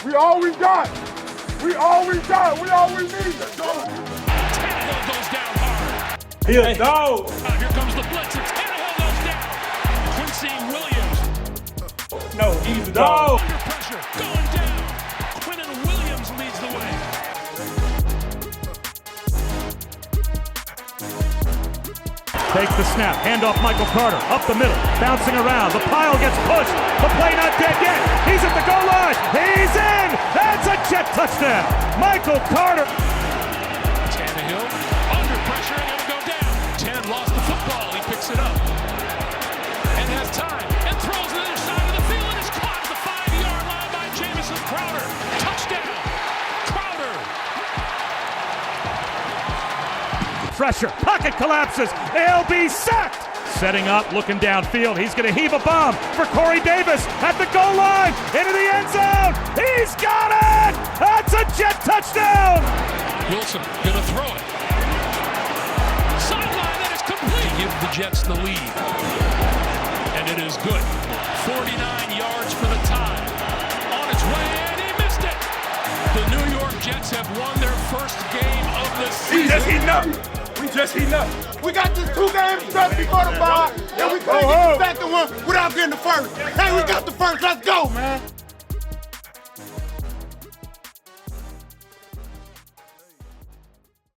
We all we got. We all we got. We all we need. Let's go. Tannehill goes down hard. He a dog. Here comes the blitz, and Tannehill goes down. Quincy Williams. No, he's a dog. Under pressure, going down. Quinnen Williams leads the way. Takes the snap, hand off Michael Carter, up the middle, bouncing around, the pile gets pushed, the play not dead yet, he's at the goal line, he's in, that's a Jet touchdown, Michael Carter. Tannehill under pressure and it'll go down. 10 lost the football, he picks it up and has time and throws the other side of the field and is caught at the 5-yard line by Jamison Crowder. Touchdown, Crowder. Pressure, pocket collapses, they'll be sacked. Setting up, looking downfield, he's gonna heave a bomb for Corey Davis at the goal line, into the end zone, he's got it! That's a Jet touchdown! Wilson gonna throw it. Sideline, that is complete. Give the Jets the lead. And it is good. 49 yards for the tie. On its way, and he missed it. The New York Jets have won their first game of the season. We just heating up. We just heating up. We got this 2 games straight before the bye, and we couldn't get the second one without getting the first. Hey, we got the first. Let's go, man.